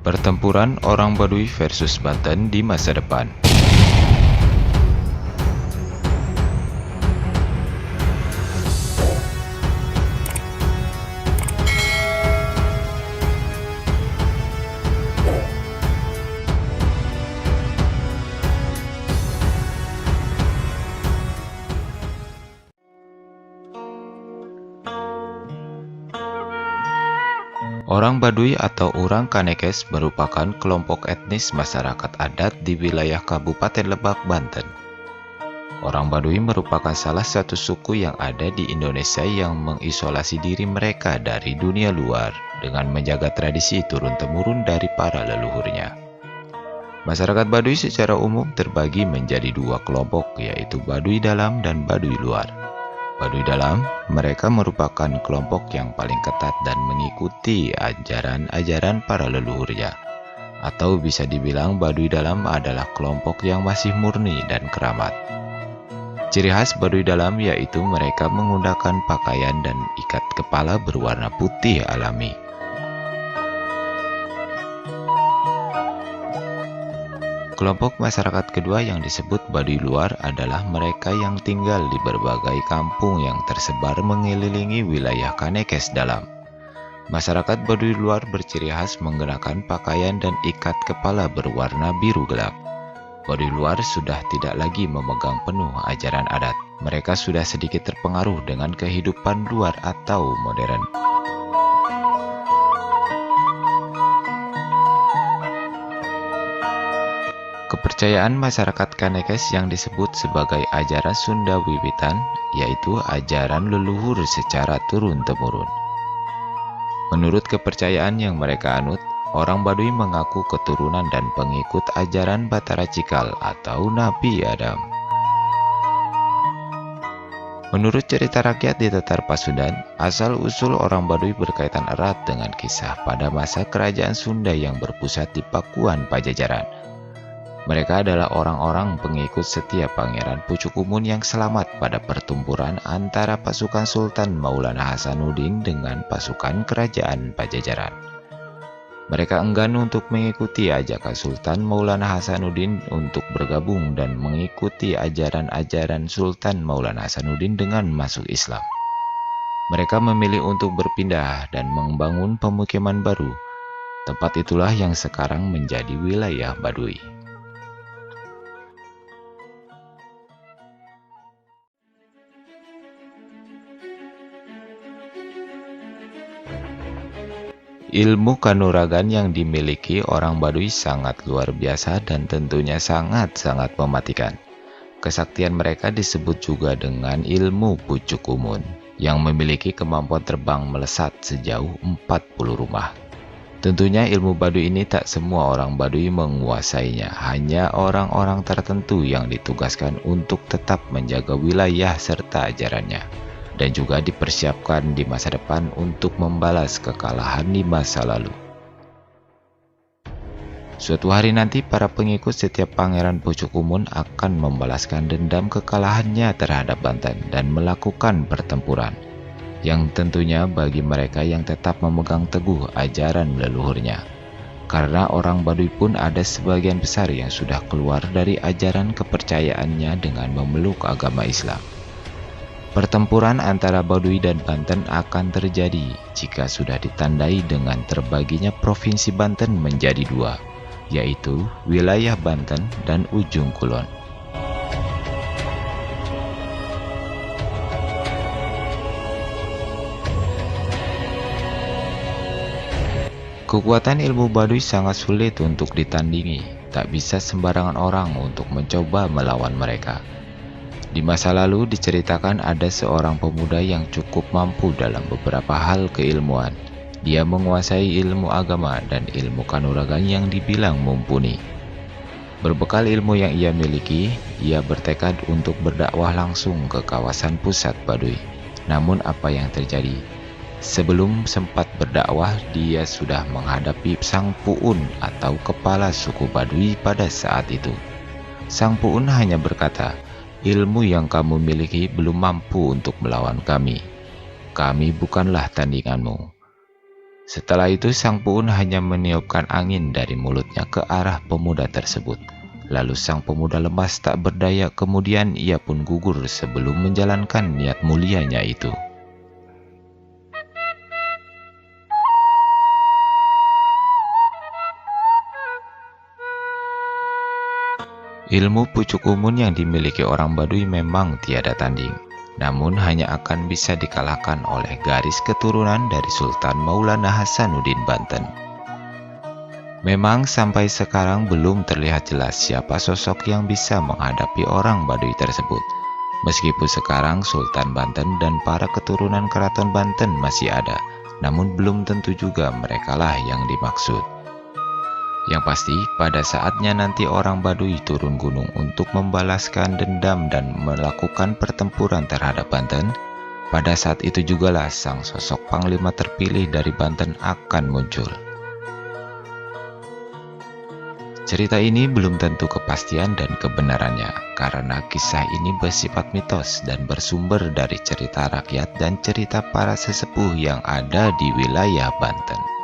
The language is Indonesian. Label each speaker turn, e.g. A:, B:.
A: Pertempuran orang Baduy versus Banten di masa depan. Orang Baduy atau orang Kanekes merupakan kelompok etnis masyarakat adat di wilayah Kabupaten Lebak, Banten. Orang Baduy merupakan salah satu suku yang ada di Indonesia yang mengisolasi diri mereka dari dunia luar dengan menjaga tradisi turun-temurun dari para leluhurnya. Masyarakat Baduy secara umum terbagi menjadi dua kelompok, yaitu Baduy Dalam dan Baduy Luar. Baduy Dalam, mereka merupakan kelompok yang paling ketat dan mengikuti ajaran-ajaran para leluhurnya. Atau bisa dibilang Baduy Dalam adalah kelompok yang masih murni dan keramat. Ciri khas Baduy Dalam yaitu mereka menggunakan pakaian dan ikat kepala berwarna putih alami. Kelompok masyarakat kedua yang disebut Baduy Luar adalah mereka yang tinggal di berbagai kampung yang tersebar mengelilingi wilayah Kanekes Dalam. Masyarakat Baduy Luar berciri khas menggunakan pakaian dan ikat kepala berwarna biru gelap. Baduy Luar sudah tidak lagi memegang penuh ajaran adat. Mereka sudah sedikit terpengaruh dengan kehidupan luar atau modern. Kepercayaan masyarakat Kanekes yang disebut sebagai ajaran Sunda Wiwitan, yaitu ajaran leluhur secara turun-temurun. Menurut kepercayaan yang mereka anut, orang Baduy mengaku keturunan dan pengikut ajaran Batara Cikal atau Nabi Adam. Menurut cerita rakyat di Tetar Pasundan, asal-usul orang Baduy berkaitan erat dengan kisah pada masa kerajaan Sunda yang berpusat di Pakuan Pajajaran. Mereka adalah orang-orang pengikut setia Pangeran Pucukumun yang selamat pada pertempuran antara pasukan Sultan Maulana Hasanuddin dengan pasukan kerajaan Pajajaran. Mereka enggan untuk mengikuti ajakan Sultan Maulana Hasanuddin untuk bergabung dan mengikuti ajaran-ajaran Sultan Maulana Hasanuddin dengan masuk Islam. Mereka memilih untuk berpindah dan membangun pemukiman baru. Tempat itulah yang sekarang menjadi wilayah Baduy. Ilmu kanuragan yang dimiliki orang Baduy sangat luar biasa dan tentunya sangat-sangat mematikan. Kesaktian mereka disebut juga dengan ilmu pucuk umun, yang memiliki kemampuan terbang melesat sejauh 40 rumah. Tentunya ilmu Baduy ini tak semua orang Baduy menguasainya, hanya orang-orang tertentu yang ditugaskan untuk tetap menjaga wilayah serta ajarannya. Dan juga dipersiapkan di masa depan untuk membalas kekalahan di masa lalu. Suatu hari nanti para pengikut setiap Pangeran Pucukumun akan membalaskan dendam kekalahannya terhadap Banten dan melakukan pertempuran, yang tentunya bagi mereka yang tetap memegang teguh ajaran leluhurnya. Karena orang Baduy pun ada sebagian besar yang sudah keluar dari ajaran kepercayaannya dengan memeluk agama Islam. Pertempuran antara Baduy dan Banten akan terjadi jika sudah ditandai dengan terbaginya Provinsi Banten menjadi dua, yaitu wilayah Banten dan Ujung Kulon. Kekuatan ilmu Baduy sangat sulit untuk ditandingi, tak bisa sembarangan orang untuk mencoba melawan mereka. Di masa lalu diceritakan ada seorang pemuda yang cukup mampu dalam beberapa hal keilmuan. Dia menguasai ilmu agama dan ilmu kanuragan yang dibilang mumpuni. Berbekal ilmu yang ia miliki, ia bertekad untuk berdakwah langsung ke kawasan pusat Baduy. Namun apa yang terjadi? Sebelum sempat berdakwah, dia sudah menghadapi Sang Puun atau kepala suku Baduy pada saat itu. Sang Puun hanya berkata, "Ilmu yang kamu miliki belum mampu untuk melawan kami. Kami bukanlah tandinganmu." Setelah itu sang puun hanya meniupkan angin dari mulutnya ke arah pemuda tersebut. Lalu sang pemuda lemas tak berdaya, kemudian ia pun gugur sebelum menjalankan niat mulianya itu. Ilmu pucuk umun yang dimiliki orang Baduy memang tiada tanding, namun hanya akan bisa dikalahkan oleh garis keturunan dari Sultan Maulana Hasanuddin Banten. Memang sampai sekarang belum terlihat jelas siapa sosok yang bisa menghadapi orang Baduy tersebut. Meskipun sekarang Sultan Banten dan para keturunan Keraton Banten masih ada, namun belum tentu juga merekalah yang dimaksud. Yang pasti, pada saatnya nanti orang Baduy turun gunung untuk membalaskan dendam dan melakukan pertempuran terhadap Banten, pada saat itu jugalah sang sosok panglima terpilih dari Banten akan muncul. Cerita ini belum tentu kepastian dan kebenarannya, karena kisah ini bersifat mitos dan bersumber dari cerita rakyat dan cerita para sesepuh yang ada di wilayah Banten.